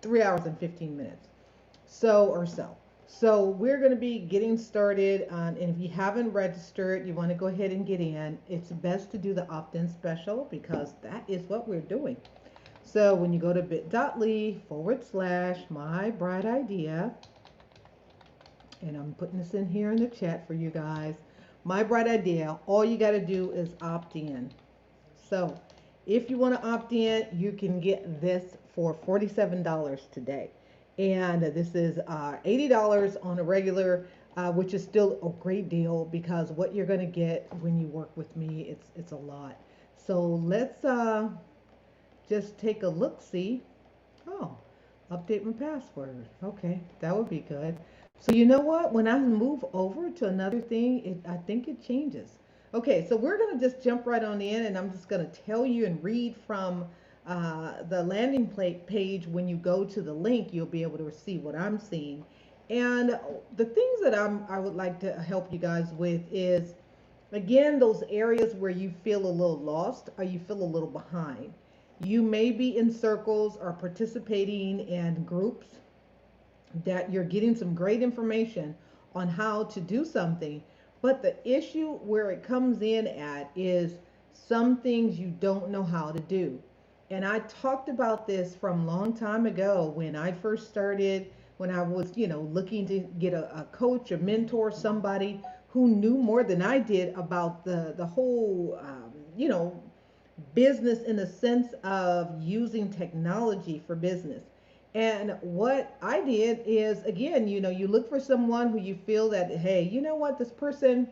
3 hours and 15 minutes. So we're going to be getting started on, and if you haven't registered, you want to go ahead and get in. It's best to do the opt-in special because that is what we're doing. So when you go to bit.ly/, my bright idea, and I'm putting this in here in the chat for you guys. My bright idea, all you got to do is opt in. So if you want to opt in, you can get this for $47 today. And this is $80 on a regular, which is still a great deal because what you're going to get when you work with me, it's a lot. So let's just take a look, see. Oh, update my password. Okay, that would be good. So you know what? When I move over to another thing, I think it changes. Okay, so we're going to just jump right on in, and I'm just going to tell you and read from the landing page. When you go to the link, you'll be able to see what I'm seeing. And the things that I would like to help you guys with is, again, those areas where you feel a little lost or you feel a little behind. You may be in circles or participating in groups that you're getting some great information on how to do something, but the issue where it comes in at is some things you don't know how to do. And I talked about this from a long time ago when I first started, when I was, looking to get a coach, a mentor, somebody who knew more than I did about the whole, business in the sense of using technology for business. And what I did is, again, you look for someone who you feel that, hey, you know what, this person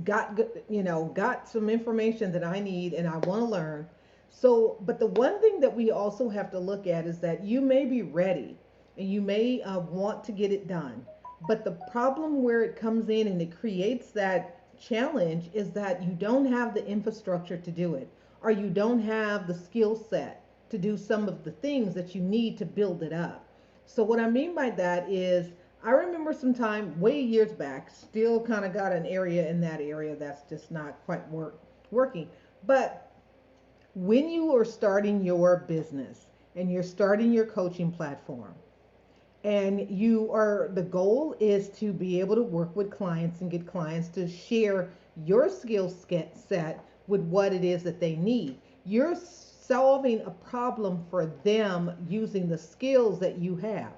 got some information that I need and I want to learn. So, but the one thing that we also have to look at is that you may be ready and you may want to get it done. But the problem where it comes in and it creates that challenge is that you don't have the infrastructure to do it, or you don't have the skill set to do some of the things that you need to build it up. So, what I mean by that is, I remember some time way years back, still kind of got an area in that area that's just not quite working. But when you are starting your business and you're starting your coaching platform, and the goal is to be able to work with clients and get clients to share your skill set with what it is that they need. You're solving a problem for them using the skills that you have.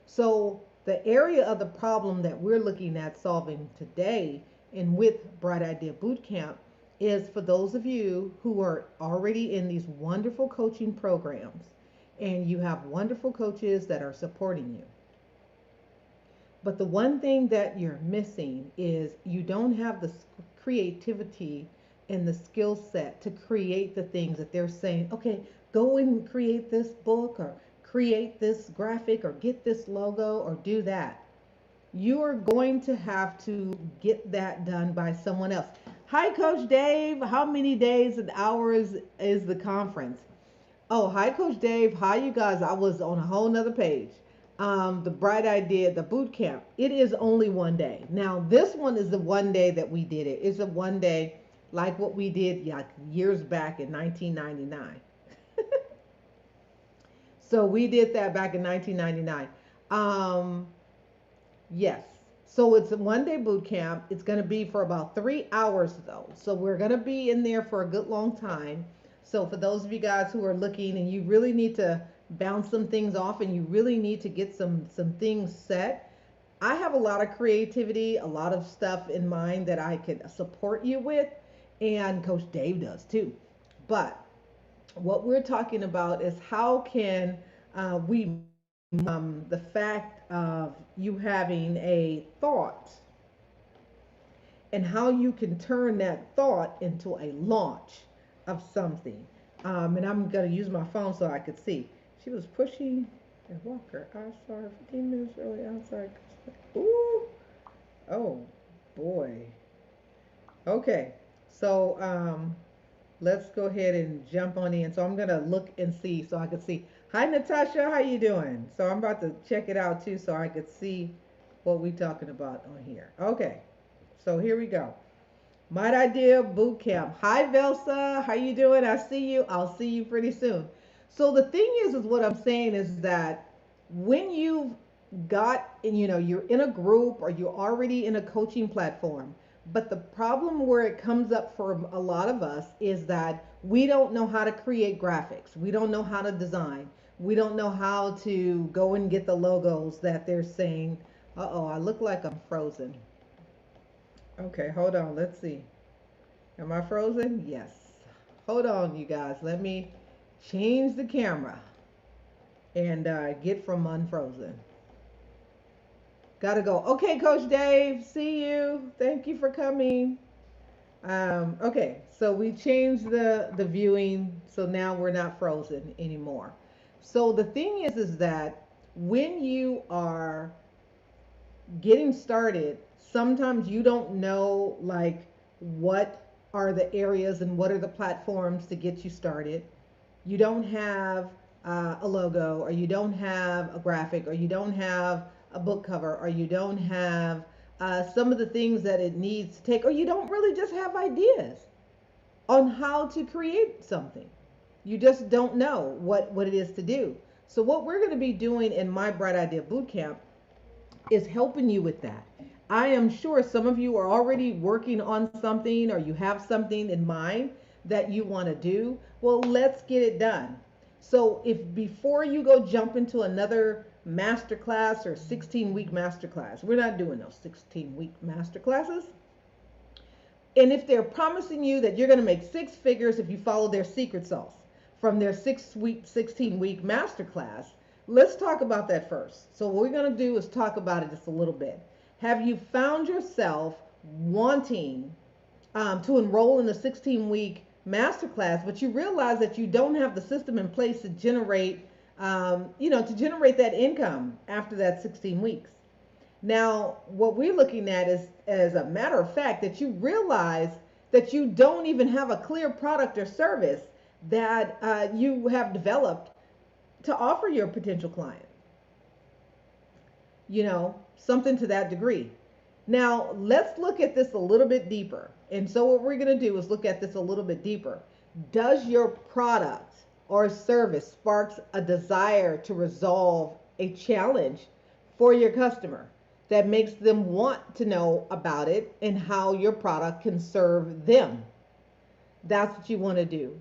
So the area of the problem that we're looking at solving today and with Bright Idea Bootcamp is for those of you who are already in these wonderful coaching programs and you have wonderful coaches that are supporting you. But the one thing that you're missing is you don't have the creativity and the skill set to create the things that they're saying, okay, go and create this book or create this graphic or get this logo or do that. You are going to have to get that done by someone else. Hi, Coach Dave. How many days and hours is the conference? Oh, hi, Coach Dave. Hi, you guys. I was on a whole nother page. The Bright Idea, the boot camp. It is only one day. Now, this one is the one day that we did it. It's a one day like what we did like years back in 1999. So we did that back in 1999. Um, yes. So it's a one day boot camp. It's going to be for about 3 hours though. So we're going to be in there for a good long time. So for those of you guys who are looking and you really need to bounce some things off and you really need to get some things set, I have a lot of creativity, a lot of stuff in mind that I could support you with, and Coach Dave does too. But what we're talking about is how can we the fact of you having a thought and how you can turn that thought into a launch of something. And I'm going to use my phone so I could see. She was pushing a walker. I saw her 15 minutes early outside. Ooh. Oh, boy. Okay. So let's go ahead and jump on in. So I'm going to look and see so I can see. Hi, Natasha. How you doing? So I'm about to check it out, too, so I could see what we're talking about on here. Okay. So here we go. Might Idea Boot Camp. Hi, Velsa. How you doing? I see you. I'll see you pretty soon. So the thing is what I'm saying is that when you've got, you're in a group or you're already in a coaching platform, but the problem where it comes up for a lot of us is that we don't know how to create graphics. We don't know how to design. We don't know how to go and get the logos that they're saying. Uh-oh, I look like I'm frozen. Okay, hold on. Let's see. Am I frozen? Yes. Hold on, you guys. Let me change the camera and get from unfrozen. Gotta go. Okay, Coach Dave, see you. Thank you for coming. Okay, so we changed the viewing, so now we're not frozen anymore. So the thing is that when you are getting started, sometimes you don't know like what are the areas and what are the platforms to get you started. You don't have a logo, or you don't have a graphic, or you don't have a book cover, or you don't have some of the things that it needs to take, or you don't really just have ideas on how to create something. You just don't know what it is to do. So what we're going to be doing in my Bright Idea Bootcamp is helping you with that. I am sure some of you are already working on something, or you have something in mind that you want to do. Well, let's get it done. So if before you go jump into another masterclass or 16-week masterclass, we're not doing those 16-week masterclasses. And if they're promising you that you're going to make six figures if you follow their secret sauce from their 6-week, 16-week masterclass, let's talk about that first. So what we're going to do is talk about it just a little bit. Have you found yourself wanting to enroll in a 16-week masterclass, but you realize that you don't have the system in place to generate, to generate that income after that 16 weeks? Now, what we're looking at is, as a matter of fact, that you realize that you don't even have a clear product or service that you have developed to offer your potential client, something to that degree. Now, let's look at this a little bit deeper. And so, what we're going to do is look at this a little bit deeper. Does your product or service sparks a desire to resolve a challenge for your customer that makes them want to know about it and how your product can serve them? That's what you want to do.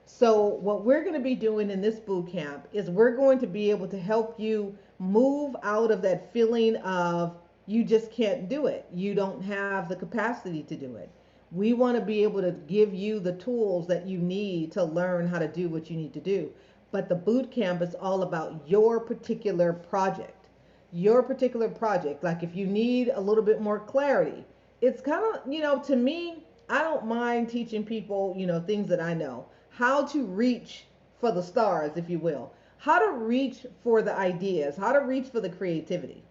So what we're going to be doing in this boot camp is we're going to be able to help you move out of that feeling of you just can't do it. You don't have the capacity to do it. We want to be able to give you the tools that you need to learn how to do what you need to do. But the boot camp is all about your particular project. Your particular project. Like if you need a little bit more clarity, it's kind of, to me, I don't mind teaching people, things that I know. How to reach for the stars, if you will. How to reach for the ideas. How to reach for the creativity.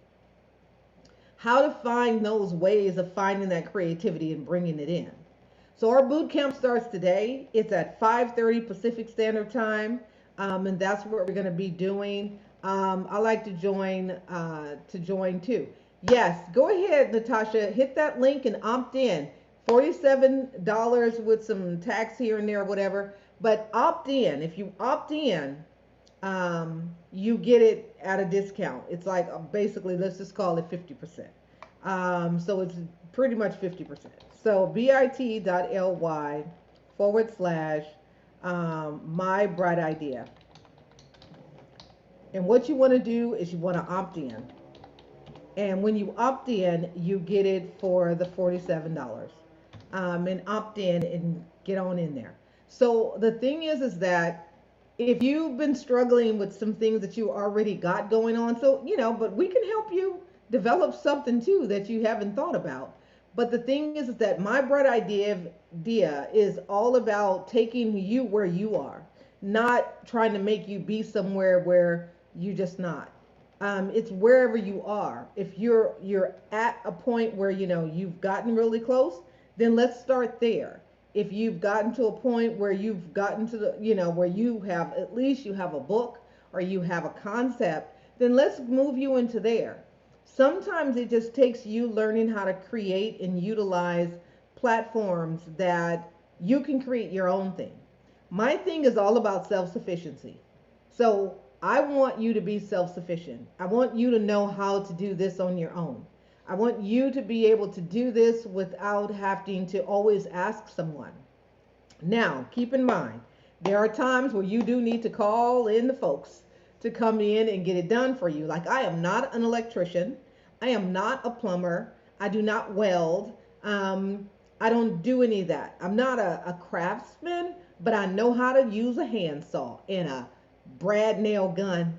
How to find those ways of finding that creativity and bringing it in. So our boot camp starts today. It's at 5:30 Pacific Standard Time, and that's what we're going to be doing. I like to join too. Yes, go ahead, Natasha. Hit that link and opt in. $47 with some tax here and there, whatever. But opt in. If you opt in, you get it at a discount. It's like basically, let's just call it 50%. So it's pretty much 50%. So bit.ly/, my bright idea. And what you want to do is you want to opt in. And when you opt in, you get it for the $47. And opt in and get on in there. So the thing is that if you've been struggling with some things that you already got going on, so, but we can help you develop something too that you haven't thought about. But the thing is that my bright idea is all about taking you where you are, not trying to make you be somewhere where you just not. It's wherever you are. If you're at a point where you've gotten really close, then let's start there. If you've gotten to a point where you've gotten to the where you have at least you have a book or you have a concept, then let's move you into there. Sometimes it just takes you learning how to create and utilize platforms that you can create your own thing. My thing is all about self-sufficiency. So I want you to be self sufficient. I want you to know how to do this on your own. I want you to be able to do this without having to always ask someone. Now, keep in mind, there are times where you do need to call in the folks to come in and get it done for you. Like, I am not an electrician, I am not a plumber, I do not weld, I don't do any of that. I'm not a craftsman, but I know how to use a handsaw and a brad nail gun.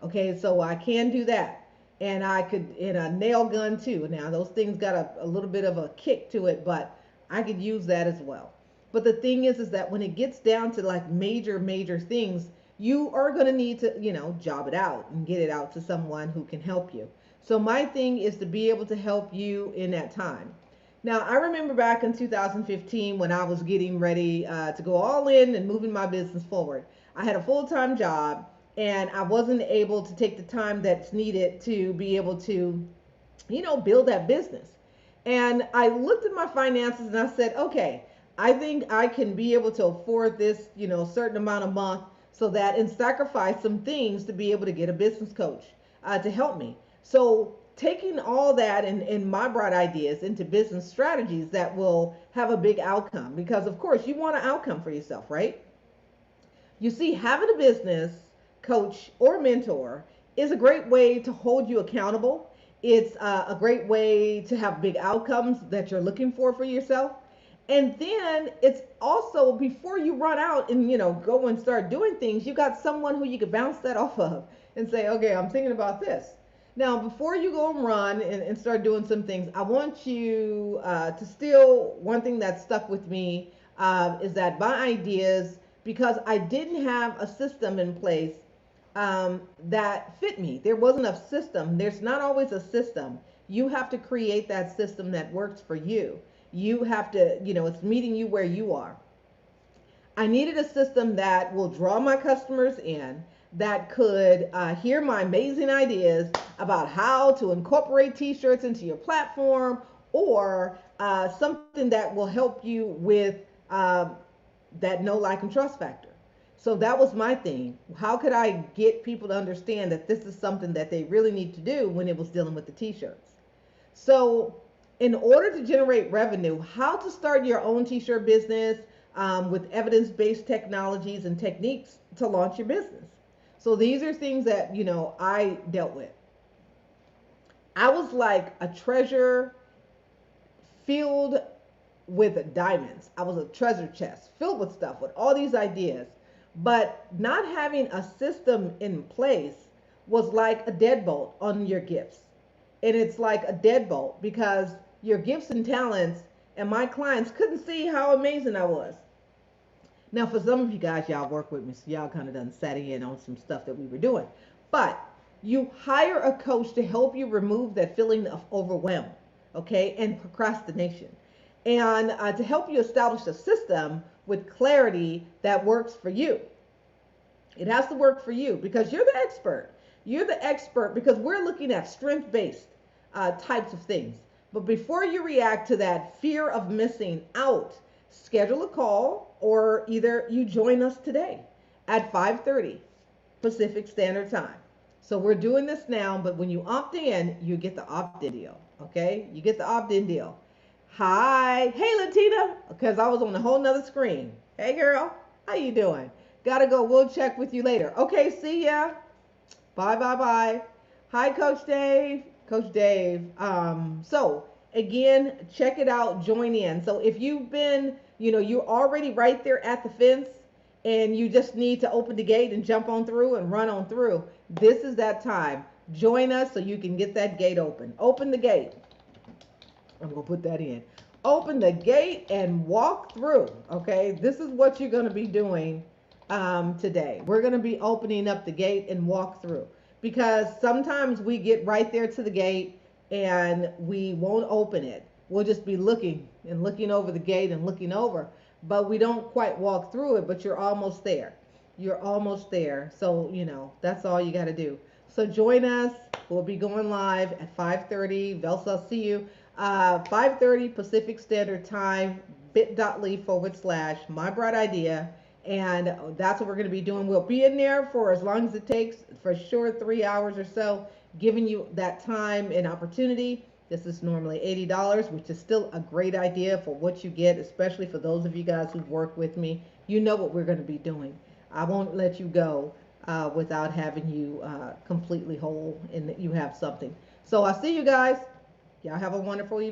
Okay, so I can do that. And I could, in a nail gun too. Now, those things got a little bit of a kick to it, but I could use that as well. But the thing is that when it gets down to like major things, you are going to need to, job it out and get it out to someone who can help you. So my thing is to be able to help you in that time. Now, I remember back in 2015 when I was getting ready to go all in and moving my business forward. I had a full-time job and I wasn't able to take the time that's needed to be able to, build that business. And I looked at my finances and I said, okay, I think I can be able to afford this, certain amount a month so that and sacrifice some things to be able to get a business coach to help me. So taking all that and my bright ideas into business strategies that will have a big outcome because of course you want an outcome for yourself, right? You see, having a business coach or mentor is a great way to hold you accountable. It's a great way to have big outcomes that you're looking for yourself. And then it's also before you run out and go and start doing things, you got someone who you could bounce that off of and say, okay, I'm thinking about this. Now, before you go and run and start doing some things, I want you to still, one thing that stuck with me is that my ideas, because I didn't have a system in place that fit me. There wasn't a system. There's not always a system. You have to create that system that works for you. You have to, it's meeting you where you are. I needed a system that will draw my customers in, that could hear my amazing ideas about how to incorporate t-shirts into your platform or something that will help you with that know, like, and trust factor. So that was my thing. How could I get people to understand that this is something that they really need to do when it was dealing with the t-shirts? So in order to generate revenue, how to start your own t-shirt business with evidence-based technologies and techniques to launch your business. So these are things that, I dealt with. I was like a treasure filled with diamonds. I was a treasure chest filled with stuff, with all these ideas. But not having a system in place was like a deadbolt on your gifts. And it's like a deadbolt because your gifts and talents and my clients couldn't see how amazing I was. Now, for some of you guys, y'all work with me, so y'all kind of done sat in on some stuff that we were doing. But you hire a coach to help you remove that feeling of overwhelm, okay, and procrastination, and to help you establish a system with clarity that works for you. It has to work for you because you're the expert. You're the expert because we're looking at strength based types of things. But before you react to that fear of missing out, schedule a call or either you join us today at 5:30 Pacific Standard Time. So we're doing this now, but when you opt in, you get the opt-in deal. Okay? You get the opt-in deal. Hi. Hey, Latina. Because I was on a whole nother screen. Hey, girl. How you doing? Gotta go. We'll check with you later. Okay, see ya. Bye, bye, bye. Hi, Coach Dave. Coach Dave. So again, check it out. Join in. So if you've been, you're already right there at the fence and you just need to open the gate and jump on through and run on through, this is that time. Join us so you can get that gate open. Open the gate. I'm going to put that in. Open the gate and walk through. Okay. This is what you're going to be doing today. We're going to be opening up the gate and walk through because sometimes we get right there to the gate and we won't open it. We'll just be looking and looking over the gate and looking over, but we don't quite walk through it, but you're almost there. You're almost there. So, that's all you got to do. So join us. We'll be going live at 5:30. Vels, I'll see you. 5:30 Pacific Standard Time, bit.ly/my bright idea. And that's what we're going to be doing. We'll be in there for as long as it takes, for sure 3 hours or so, giving you that time and opportunity. This is normally $80, which is still a great idea for what you get, especially for those of you guys who've worked with me. You know what we're going to be doing. I won't let you go without having you completely whole and that you have something. So I'll see you guys. Y'all have a wonderful evening.